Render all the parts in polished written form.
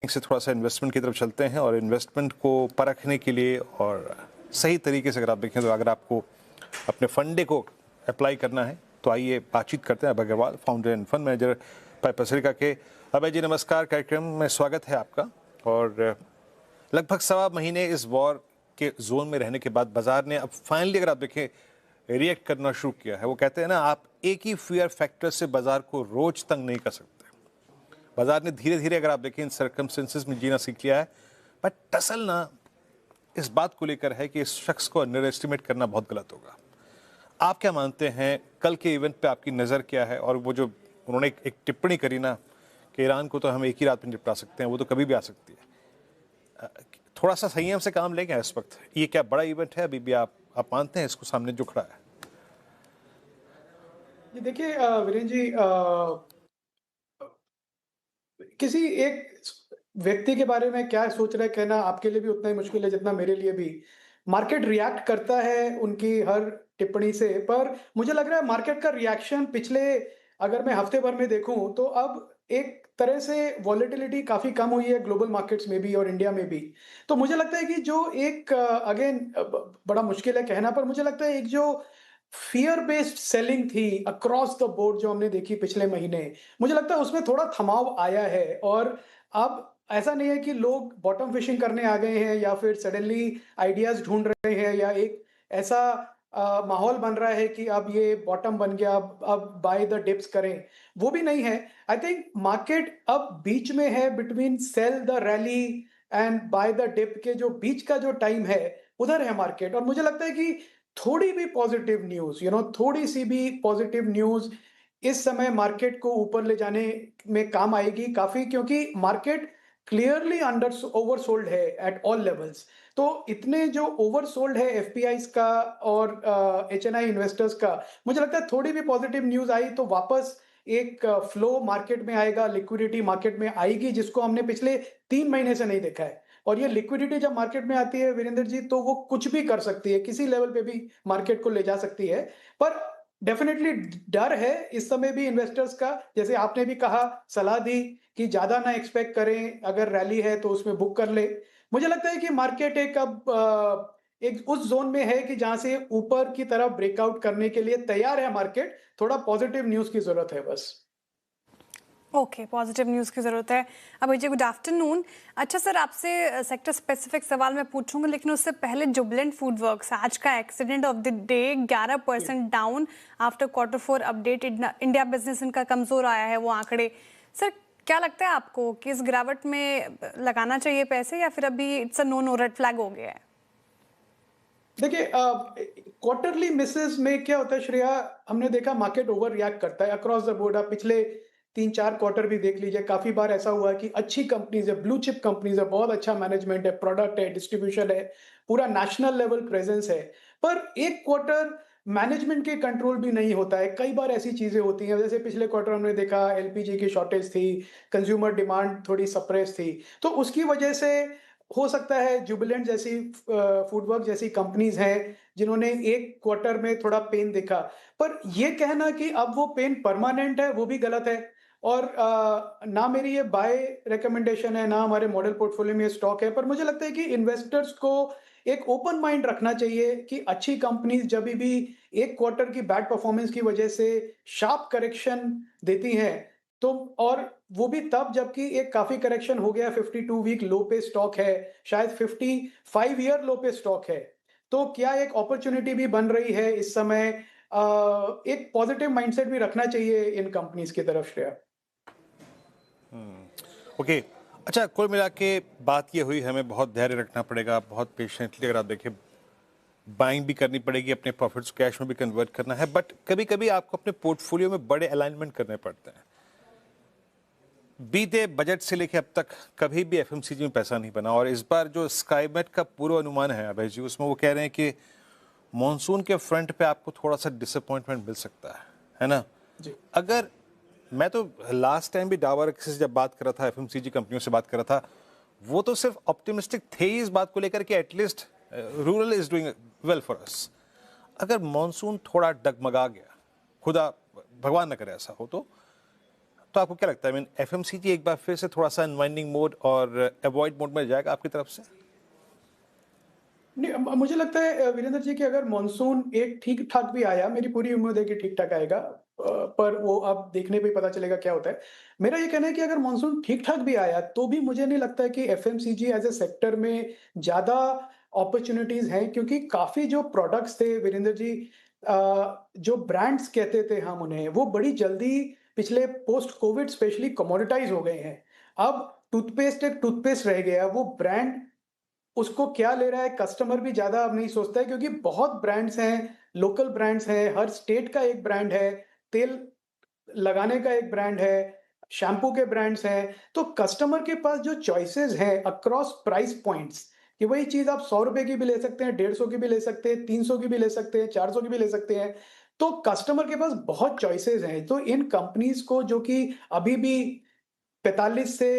से थोड़ा सा इन्वेस्टमेंट की तरफ चलते हैं और इन्वेस्टमेंट को परखने के लिए और सही तरीके से अगर आप देखें तो अगर आपको अपने फंडे को अप्लाई करना है तो आइए बातचीत करते हैं Abhay Agarwal, founder and fund manager पाइपसरिका के। अभय जी नमस्कार, कार्यक्रम में स्वागत है आपका। और लगभग सवा महीने इस वॉर के जोन में रहने के बाद बाजार ने अब फाइनली अगर आप देखें रिएक्ट करना शुरू किया है। वो कहते हैं ना, आप एक ही फियर फैक्टर से बाजार को रोज तंग नहीं कर सकते। बाजार ने धीरे धीरे अगर आप देखें इन सर्कमस्टेंसेस में जीना सीख लिया है, बट टसल ना इस बात को लेकर है कि इस शख्स को अंडर एस्टिमेट करना बहुत गलत होगा। आप क्या मानते हैं, कल के इवेंट पे आपकी नज़र क्या है? और वो जो उन्होंने एक टिप्पणी करी ना कि ईरान को तो हम एक ही रात में निपटा सकते हैं, वो तो कभी भी आ सकती है। थोड़ा सा संयम से काम लेंगे इस वक्त। ये क्या बड़ा इवेंट है अभी भी? आप मानते हैं इसको सामने जो खड़ा है? जी देखिए वीरेंद्र जी, किसी एक व्यक्ति के बारे में क्या सोच रहे हैं कहना आपके लिए भी उतना ही मुश्किल है जितना मेरे लिए भी। मार्केट रिएक्ट करता है उनकी हर टिप्पणी से, पर मुझे लग रहा है मार्केट का रिएक्शन पिछले, अगर मैं हफ्ते भर में देखूं तो अब एक तरह से वॉलेटिलिटी काफी कम हुई है ग्लोबल मार्केट्स में भी और इंडिया में भी। तो मुझे लगता है कि जो एक अगेन बड़ा मुश्किल है कहना, पर मुझे लगता है एक जो फियर बेस्ड सेलिंग थी अक्रॉस द बोर्ड जो हमने देखी पिछले महीने, मुझे लगता है उसमें थोड़ा थमाव आया है। और अब ऐसा नहीं है कि लोग बॉटम फिशिंग करने आ गए हैं या फिर सडनली आइडियाज ढूंढ रहे हैं या एक ऐसा माहौल बन रहा है कि अब ये बॉटम बन गया, अब बाय द डिप्स करें, वो भी नहीं है। आई थिंक मार्केट अब बीच में है, between sell the rally and buy the dip के जो बीच का जो टाइम है, उधर है मार्केट। और मुझे लगता है कि थोड़ी भी पॉजिटिव न्यूज़, थोड़ी सी भी पॉजिटिव न्यूज़ इस समय मार्केट को ऊपर ले जाने में काम आएगी काफ़ी, क्योंकि मार्केट क्लियरली अंडर ओवरसोल्ड है एट ऑल लेवल्स। तो इतने जो ओवरसोल्ड है एफपीआईज़ का और एचएनआई इन्वेस्टर्स का, मुझे लगता है थोड़ी भी पॉजिटिव न्यूज़ आई तो वापस एक फ्लो मार्केट में आएगा, लिक्विडिटी मार्केट में आएगी, जिसको हमने पिछले 3 महीने से नहीं देखा है। और ये लिक्विडिटी जब मार्केट में आती है वीरेंद्र जी, तो वो कुछ भी कर सकती है, किसी लेवल पे भी मार्केट को ले जा सकती है। पर डेफिनेटली डर है इस समय भी इन्वेस्टर्स का, जैसे आपने भी कहा, सलाह दी कि ज़्यादा ना एक्सपेक्ट करें, अगर रैली है तो उसमें बुक कर ले। मुझे लगता है कि मार्केट एक अब एक उस ज़ोन में है कि जहाँ से ऊपर की तरफ ब्रेकआउट करने के लिए तैयार है मार्केट, थोड़ा पॉजिटिव न्यूज़ की ज़रूरत है बस। ओके, पॉजिटिव न्यूज़ की ज़रूरत है। अभय जी गुड आफ्टरनून। अच्छा सर, आपसे सेक्टर स्पेसिफिक सवाल मैं पूछूंगा, लेकिन उससे पहले जुबिलेंट फूड वर्क्स आज का accident of the day 11% down after Q4 update. India business इनका कमज़ोर आया है वो आंकड़े। सर क्या लगता है आपको कि इस गिरावट में लगाना चाहिए पैसे या फिर अभी it's a no red flag हो गया है? देखिए क्वार्टरली मिसेस में क्या होता है श्रेया, हमने देखा मार्केट ओवर रिएक्ट करता है अक्रॉस द बोर्ड। आप पिछले 3-4 क्वार्टर भी देख लीजिए, काफी बार ऐसा हुआ है कि अच्छी कंपनीज है, ब्लू चिप कंपनीज है, बहुत अच्छा मैनेजमेंट है, प्रोडक्ट है, डिस्ट्रीब्यूशन है, पूरा नेशनल लेवल प्रेजेंस है, पर एक क्वार्टर मैनेजमेंट के कंट्रोल भी नहीं होता है। कई बार ऐसी चीजें होती हैं, जैसे पिछले क्वार्टर हमने देखा एलपीजी की शॉर्टेज थी, कंज्यूमर डिमांड थोड़ी सप्रेस थी, तो उसकी वजह से हो सकता है जुबिलेंट जैसी फूडवर्क जैसी कंपनीज हैं जिन्होंने एक क्वार्टर में थोड़ा पेन दिखा। पर ये कहना कि अब वो पेन परमानेंट है, वो भी गलत है। और ना मेरी ये बाय रिकमेंडेशन है, ना हमारे मॉडल पोर्टफोलियो में ये स्टॉक है, पर मुझे लगता है कि इन्वेस्टर्स को एक ओपन माइंड रखना चाहिए कि अच्छी कंपनीज जब भी एक क्वार्टर की बैड परफॉर्मेंस की वजह से शार्प करेक्शन देती हैं, तो और वो भी तब जबकि एक काफ़ी करेक्शन हो गया, 52 वीक लो पे स्टॉक है, शायद 55 ईयर लो पे स्टॉक है। तो क्या एक अपॉर्च्युनिटी भी बन रही है इस समय? एक पॉजिटिव माइंडसेट भी रखना चाहिए इन कंपनीज़ की तरफ श्रेया। ओके, अच्छा, कुल मिला के बात ये हुई, हमें बहुत धैर्य रखना पड़ेगा, बहुत पेशेंटली अगर आप देखें बाइंग भी करनी पड़ेगी, अपने प्रॉफिट्स कैश में भी कन्वर्ट करना है। बट कभी कभी आपको अपने पोर्टफोलियो में बड़े अलाइनमेंट करने पड़ते हैं। बीते बजट से लेकर अब तक कभी भी एफएमसीजी में पैसा नहीं बना, और इस बार जो स्काईमेट का पूर्व अनुमान है अभय जी, उसमें वो कह रहे हैं कि मॉनसून के फ्रंट पे आपको थोड़ा सा डिसअपॉइंटमेंट मिल सकता है ना? जी। अगर मैं तो लास्ट टाइम भी डाबर से जब बात कर रहा था, एफएमसीजी कंपनियों से बात कर रहा था, वो तो सिर्फ ऑप्टिमिस्टिक थे ही इस बात को लेकर कि at least rural is doing well for us. अगर मॉनसून थोड़ा डगमगा गया, खुदा भगवान न करे ऐसा हो, तो तो आपको क्या लगता है, एफएमसीजी एक बार फिर से थोड़ा सा अनवाइंडिंग मोड और अवॉइड मोड में जाएगा आपकी तरफ से? नहीं, मुझे लगता है वीरेंद्र जी कि अगर मॉनसून एक ठीक-ठाक भी आया, मेरी पूरी उम्मीद है कि ठीक-ठाक आएगा। पर वो अब देखने पे ही पता चलेगा क्या होता है। मेरा ये कहना है कि अगर मॉनसून ठीक-ठाक भी आया, तो भी मुझे नहीं लगता है कि एफएमसीजी एज़ अ सेक्टर में ज़्यादा अपॉर्च्युनिटीज़ हैं, क्योंकि काफ़ी जो प्रोडक्ट्स थे वीरेंद्र जी, जो ब्रांड्स कहते थे हम उन्हें, वो बड़ी जल्दी पिछले पोस्ट कोविड स्पेशली कमोडिटाइज़ हो गए हैं। अब टूथपेस्ट एक टूथपेस्ट रह गया, वो ब्रांड उसको क्या ले रहा है कस्टमर भी ज़्यादा अब नहीं सोचता है, क्योंकि बहुत ब्रांड्स हैं, लोकल ब्रांड्स हैं, हर स्टेट का एक ब्रांड है, तेल लगाने का एक ब्रांड है, शैम्पू के ब्रांड्स हैं, तो कस्टमर के पास जो चॉइसेस हैं अक्रॉस प्राइस पॉइंट्स, कि वही चीज़ आप ₹100 की भी ले सकते हैं, 150 की भी ले सकते हैं, 300 की भी ले सकते हैं, 400 की भी ले सकते हैं। तो कस्टमर के पास बहुत चॉइसेस हैं, तो इन कंपनीज़ को जो कि अभी भी 45 से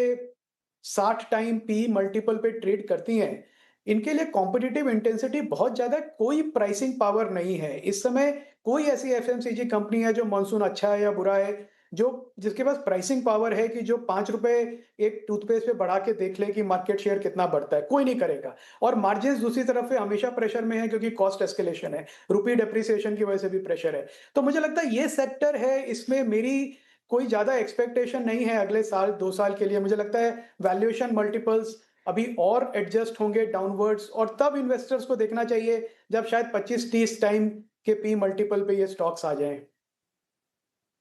60 टाइम पी मल्टीपल पे ट्रेड करती हैं, इनके लिए कॉम्पिटिटिव इंटेंसिटी बहुत ज़्यादा है, कोई प्राइसिंग पावर नहीं है। इस समय कोई ऐसी एफएमसीजी कंपनी है जो मानसून अच्छा है या बुरा है, जो जिसके पास प्राइसिंग पावर है कि जो ₹5 एक टूथपेस्ट पे बढ़ा के देख ले कि मार्केट शेयर कितना बढ़ता है, कोई नहीं करेगा। और मार्जिन्स दूसरी तरफ से हमेशा प्रेशर में है, क्योंकि कॉस्ट एस्केलेशन है, रुपी डेप्रिसिएशन की वजह से भी प्रेशर है। तो मुझे लगता है ये सेक्टर है, इसमें मेरी कोई ज़्यादा एक्सपेक्टेशन नहीं है अगले साल 2 साल के लिए। मुझे लगता है वैल्यूएशन मल्टीपल्स अभी और एडजस्ट होंगे डाउनवर्ड्स, और तब इन्वेस्टर्स को देखना चाहिए जब शायद 25-30 टाइम के पी मल्टीपल पे ये स्टॉक्स आ जाएँ।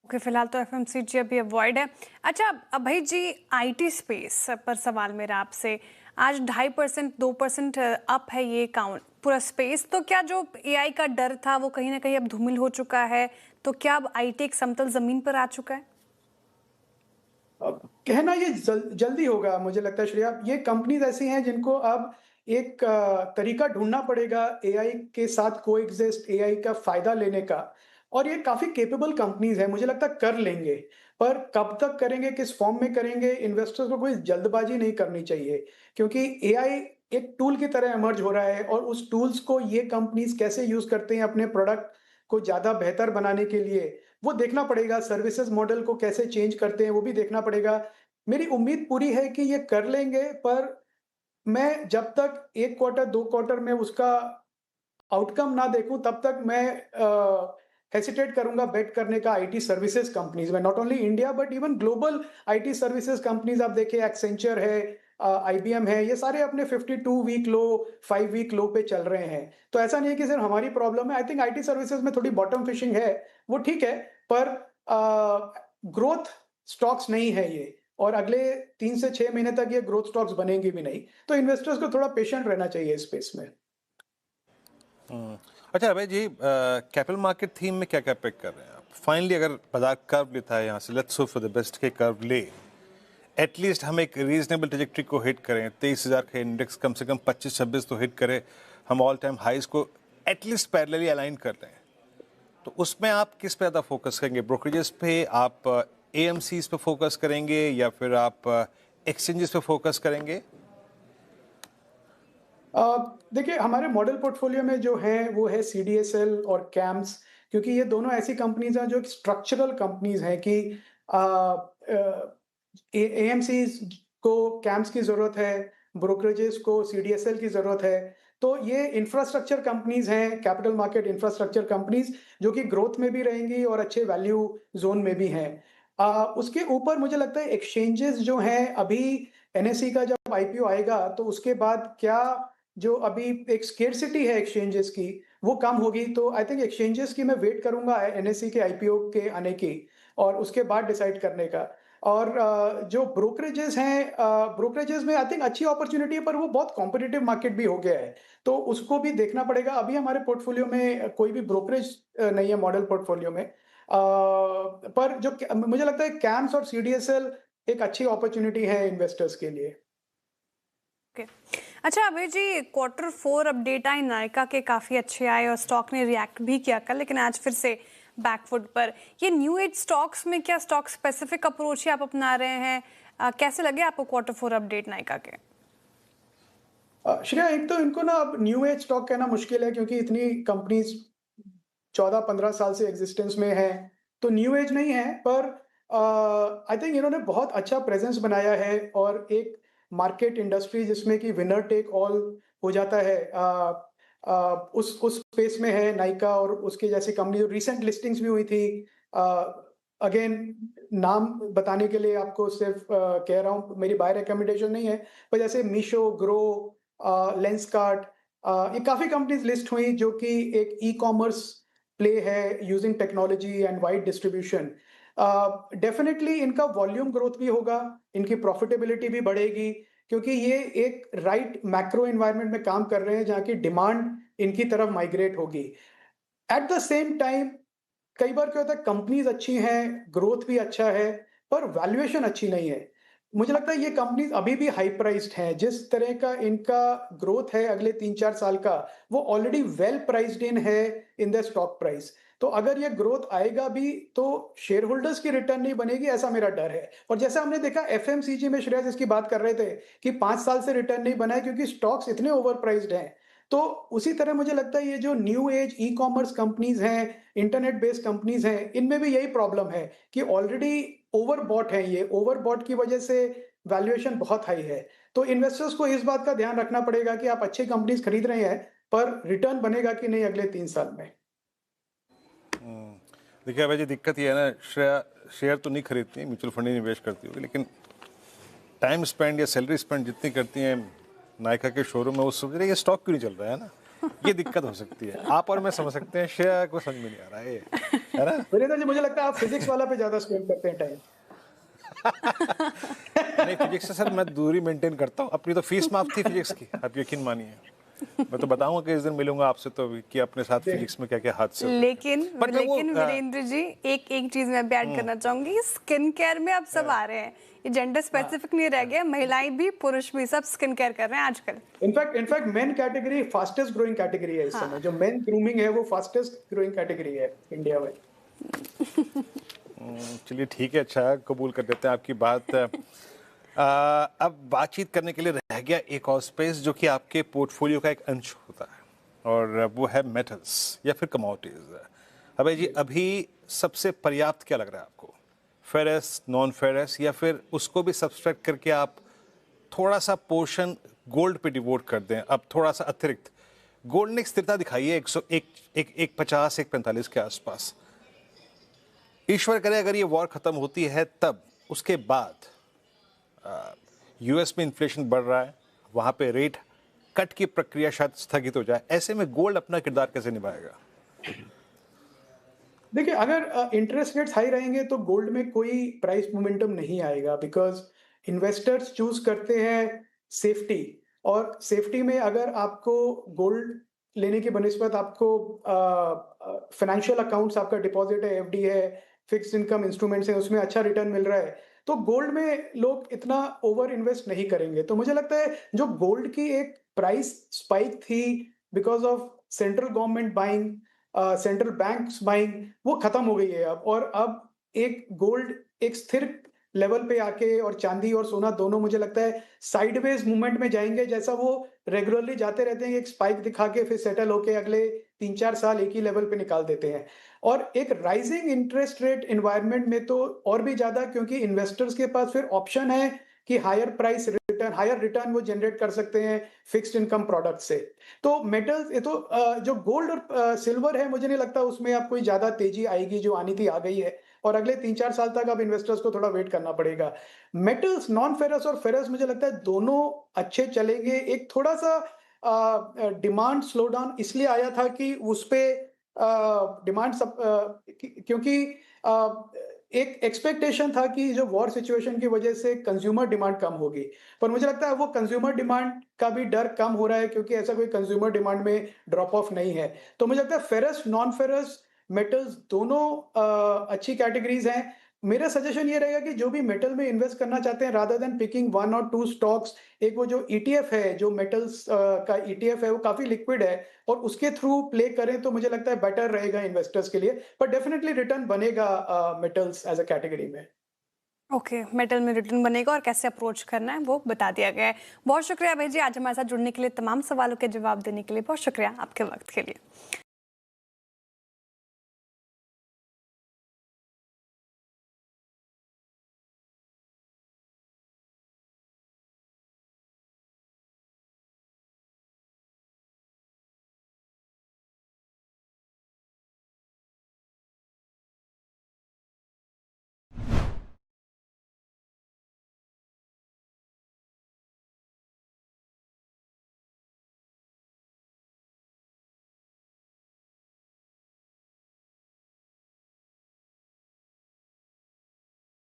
ओके, फिलहाल तो एफएमसीजी अभी अवॉइड है। अच्छा, अभय जी, आईटी स्पेस पर सवाल मेरा आपसे। आज 2.5% 2% अप है ये काउंट पूरा स्पेस, तो क्या जो एआई का डर था वो कहीं ना कहीं अब धूमिल हो चुका है? तो क्या अब आईटी एक समतल जमीन पर आ चुका है? अब कहना ये जल्दी होगा मुझे लगता है श्रेया। ये कंपनीज़ ऐसी हैं जिनको अब एक तरीका ढूँढना पड़ेगा एआई के साथ कोएग्जिस्ट, एआई का फ़ायदा लेने का, और ये काफ़ी कैपेबल कंपनीज़ हैं, मुझे लगता है कर लेंगे। पर कब तक करेंगे, किस फ़ॉर्म में करेंगे, इन्वेस्टर्स को कोई जल्दबाज़ी नहीं करनी चाहिए, क्योंकि एआई एक टूल की तरह इमर्ज हो रहा है, और उस टूल्स को ये कंपनीज़ कैसे यूज़ करते हैं अपने प्रोडक्ट को ज़्यादा बेहतर बनाने के लिए, वो देखना पड़ेगा। सर्विसेज मॉडल को कैसे चेंज करते हैं, वो भी देखना पड़ेगा। मेरी उम्मीद पूरी है कि ये कर लेंगे, पर मैं जब तक 1 क्वार्टर, 2 क्वार्टर में उसका आउटकम ना देखूँ, तब तक मैं हेसिटेट करूँगा बेट करने का आईटी सर्विसेज कंपनीज़ में। Not only India but even global IT services companies आप देखिए, एक्सेंचर है, आईबीएम है, ये सारे अपने 52 वीक लो, 5 वीक लो पे चल रहे हैं। तो ऐसा नहीं है कि सिर्फ हमारी प्रॉब्लम है। आई थिंक आईटी सर्विसेज में थोड़ी बॉटम फिशिंग है, वो ठीक है, पर ग्रोथ स्टॉक्स नहीं है ये, और अगले 3 से 6 महीने तक ये ग्रोथ स्टॉक्स बनेंगी भी नहीं। तो इन्वेस्टर्स को थोड़ा पेशेंट रहना चाहिए इस स्पेस में। अच्छा अभय जी, कैपिटल मार्केट थीम में क्या क्या पिक कर रहे हैं आप? फाइनली अगर बाजार कर्व लेता है यहाँ से, let's hope for the best के कर्व ले, एटलीस्ट हम एक रीजनेबल ट्रेजेक्ट्री को हिट करें, 23,000 का इंडेक्स कम से कम 25-26 तो हिट करे, हम ऑल टाइम हाइज को एटलीस्ट पैरेलली अलाइन कर रहे हैं, तो उसमें आप किस पे ज़्यादा फोकस करेंगे? ब्रोकरेजेस पे, आप एएमसीज पे फोकस करेंगे, या फिर आप एक्सचेंजेस पे फोकस करेंगे? देखिए, हमारे मॉडल पोर्टफोलियो में जो है वो है सीडीएसएल और कैम्स, क्योंकि ये दोनों ऐसी कंपनीज हैं जो स्ट्रक्चरल कंपनीज हैं कि एएमसीज को कैम्स की जरूरत है, ब्रोकरेजेस को सीडीएसएल की जरूरत है। तो ये इंफ्रास्ट्रक्चर कंपनीज हैं, कैपिटल मार्केट इंफ्रास्ट्रक्चर कंपनीज, जो कि ग्रोथ में भी रहेंगी और अच्छे वैल्यू जोन में भी हैं। उसके ऊपर मुझे लगता है एक्सचेंजेस जो हैं, अभी एनएसई का जब आईपीओ आएगा, तो उसके बाद क्या जो अभी एक स्केर्सिटी है एक्सचेंजेस की, वो कम होगी। तो आई थिंक एक्सचेंजेस की मैं वेट करूंगा एनएसई के आईपीओ के आने की, और उसके बाद डिसाइड करने का। और जो ब्रोकरेजेस हैं, ब्रोकरेजेस में आई थिंक अच्छी अपॉर्चुनिटी है, पर वो बहुत कॉम्पिटिटिव मार्केट भी हो गया है, तो उसको भी देखना पड़ेगा। अभी हमारे पोर्टफोलियो में कोई भी ब्रोकरेज नहीं है मॉडल पोर्टफोलियो में, पर जो मुझे लगता है कैम्स और सीडीएसएल एक अच्छी अपॉर्चुनिटी है इन्वेस्टर्स के लिए। ओके। अच्छा अभय जी, Q4 अपडेट आए, नायका के काफ़ी अच्छे आए और स्टॉक ने रिएक्ट भी किया कल, लेकिन आज फिर से बैकफुट पर। ये न्यू एज स्टॉक्स में क्या स्टॉक स्पेसिफिक अप्रोच ही आप अपना रहे हैं? कैसे लगे आपको Q4 अपडेट नायका के? श्रेया, एक तो इनको ना अब न्यू एज स्टॉक कहना मुश्किल है, क्योंकि इतनी कंपनीज 14-15 साल से एग्जिस्टेंस में है, तो न्यू एज नहीं है। पर आई थिंक इन्होंने बहुत अच्छा प्रेजेंस बनाया है और एक मार्केट इंडस्ट्री जिसमें कि विनर टेक ऑल हो जाता है, उस स्पेस में है नाइका और उसके जैसी कंपनी जो रिसेंट लिस्टिंग्स भी हुई थी। अगेन नाम बताने के लिए आपको सिर्फ कह रहा हूँ, मेरी बाय रिकमेंडेशन नहीं है, पर जैसे मीशो, ग्रो, लेंसकार्ट, ये काफ़ी कंपनीज लिस्ट हुई जो कि एक ई कॉमर्स प्ले है using technology and wide distribution. Definitely इनका वॉल्यूम ग्रोथ भी होगा, इनकी प्रॉफिटेबिलिटी भी बढ़ेगी, क्योंकि ये एक राइट मैक्रो एनवायरनमेंट में काम कर रहे हैं जहाँ की डिमांड इनकी तरफ माइग्रेट होगी। एट द सेम टाइम कई बार क्या होता है, कंपनीज अच्छी हैं, ग्रोथ भी अच्छा है, पर वैल्यूएशन अच्छी नहीं है। मुझे लगता है ये कंपनीज अभी भी हाई प्राइस्ड हैं। जिस तरह का इनका ग्रोथ है अगले 3-4 साल का, वो ऑलरेडी वेल प्राइस्ड इन है इन द स्टॉक प्राइस। तो अगर ये ग्रोथ आएगा भी तो शेयर होल्डर्स की रिटर्न नहीं बनेगी, ऐसा मेरा डर है। और जैसा हमने देखा एफएमसीजी में, श्रेयस इसकी बात कर रहे थे कि 5 साल से रिटर्न नहीं बना है क्योंकि स्टॉक्स इतने ओवर प्राइस्ड हैं। तो उसी तरह मुझे लगता है ये जो new age e commerce companies हैं, इंटरनेट बेस्ड कंपनीज हैं, इनमें भी यही प्रॉब्लम है कि ऑलरेडी ओवरबॉट है। ये ओवरबॉट की वजह से वैल्यूएशन बहुत हाई है। तो इन्वेस्टर्स को इस बात का ध्यान रखना पड़ेगा कि आप अच्छी कंपनीज खरीद रहे हैं, पर रिटर्न बनेगा कि नहीं अगले 3 साल में। देखिए अभय जी, दिक्कत ये है ना, श्रेया शेयर तो नहीं खरीदती, म्यूचुअल फंड ही निवेश करती होगी, लेकिन टाइम स्पेंड या सैलरी स्पेंड जितनी करती हैं नायका के शोरूम में, वो सोच रही है ये स्टॉक क्यों नहीं चल रहा है ना, ये दिक्कत हो सकती है। आप और मैं समझ सकते हैं, श्रेया को समझ में नहीं आ रहा है ये, है ना। वीरेंद्र जी, मुझे लगता है आप फिजिक्स वाला पे ज्यादा स्पेंड करते हैं टाइम। नहीं, फिजिक्स से सर मैं दूरी मेंटेन करता हूँ, अपनी तो फीस माफ थी फिजिक्स की, आप यकीन मानिए। मैं तो बताऊंगा कि इस दिन मिलूंगा आपसे तो कि अपने साथ फिजिक्स में क्या क्या हादसे होते हैं। लेकिन But वो, वीरेंद्र जी, एक चीज मैं भी ऐड करना चाहूंगी, स्किन केयर में अब सब आ रहे हैं, ये जेंडर स्पेसिफिक नहीं रह गया, महिलाएं भी पुरुष भी सब स्किन केयर कर रहे हैं आजकल। In fact main category fastest growing category है इस समय। जो मेन ग्रूमिंग है वो फास्टेस्ट ग्रोइंग कैटेगरी है इंडिया में। चलिए ठीक है, अच्छा है, कबूल कर देते हैं आपकी बात। अब बातचीत करने के लिए रह गया एक और स्पेस जो कि आपके पोर्टफोलियो का एक अंश होता है, और वो है मेटल्स या फिर कमोडिटीज। अबे जी, अभी सबसे पर्याप्त क्या लग रहा है आपको, फेरस, नॉन फेरस, या फिर उसको भी सब्सट्रैक्ट करके आप थोड़ा सा पोर्शन गोल्ड पे डिवोट कर दें, अब थोड़ा सा अतिरिक्त? गोल्ड ने स्थिरता दिखाई है 150, 145 के आसपास। ईश्वर करे अगर ये वॉर खत्म होती है तब उसके बाद यूएस में इन्फ्लेशन बढ़ रहा है, वहां पे रेट कट की प्रक्रिया शायद स्थगित हो जाए, ऐसे में गोल्ड अपना किरदार कैसे निभाएगा? देखिए, अगर इंटरेस्ट रेट्स हाई रहेंगे तो गोल्ड में कोई प्राइस मोमेंटम नहीं आएगा, बिकॉज इन्वेस्टर्स चूज करते हैं सेफ्टी। और सेफ्टी में अगर आपको गोल्ड लेने की बनिस्बत आपको फाइनेंशियल अकाउंट्स, आपका डिपॉजिट है, एफडी है, फिक्स्ड इनकम इंस्ट्रूमेंट्स है, उसमें अच्छा रिटर्न मिल रहा है, तो गोल्ड में लोग इतना ओवर इन्वेस्ट नहीं करेंगे। तो मुझे लगता है जो गोल्ड की एक प्राइस स्पाइक थी because of central government buying, central banks buying, वो खत्म हो गई है अब। और अब एक गोल्ड एक स्थिर लेवल पे आके, और चांदी और सोना दोनों मुझे लगता है साइडवेज मूवमेंट में जाएंगे, जैसा वो रेगुलरली जाते रहते हैं, एक स्पाइक दिखा के फिर सेटल होके अगले 3-4 साल एक ही लेवल पे निकाल देते हैं। और एक राइजिंग इंटरेस्ट रेट एनवायरनमेंट में तो और भी ज्यादा, क्योंकि इन्वेस्टर्स के पास फिर ऑप्शन है कि higher price return, higher return वो जनरेट कर सकते हैं फिक्स्ड इनकम प्रोडक्ट से। तो मेटल्स, ये तो जो गोल्ड और सिल्वर है, मुझे नहीं लगता उसमें अब कोई ज्यादा तेजी आएगी, जो आनी थी आ गई है, और अगले 3-4 साल तक अब इन्वेस्टर्स को थोड़ा वेट करना पड़ेगा। मेटल्स, नॉन फेरस और फेरस, मुझे लगता है दोनों अच्छे चलेंगे। एक थोड़ा सा डिमांड स्लो डाउन इसलिए आया था कि उस पे डिमांड सब क्योंकि एक एक्सपेक्टेशन था कि जो वॉर सिचुएशन की वजह से कंज्यूमर डिमांड कम होगी, पर मुझे लगता है वो कंज्यूमर डिमांड का भी डर कम हो रहा है, क्योंकि ऐसा कोई कंज्यूमर डिमांड में ड्रॉप ऑफ नहीं है। तो मुझे लगता है फेरस, नॉन फेरस, मेटल्स दोनों अच्छी कैटेगरीज हैं। मेरा सजेशन ये रहेगा कि जो भी मेटल में इन्वेस्ट करना चाहते हैं, रादर देन पिकिंग 1 और 2 स्टॉक्स, एक वो जो ईटीएफ है, जो मेटल्स का ईटीएफ है, वो काफी लिक्विड है, और उसके थ्रू प्ले करें तो मुझे लगता है बेटर रहेगा इन्वेस्टर्स के लिए। पर डेफिनेटली रिटर्न बनेगा मेटल्स एज अ कैटेगरी में। ओके, मेटल में रिटर्न बनेगा और कैसे अप्रोच करना है वो बता दिया गया है। बहुत शुक्रिया अभय जी, आज हमारे साथ जुड़ने के लिए, तमाम सवालों के जवाब देने के लिए बहुत शुक्रिया आपके वक्त के लिए।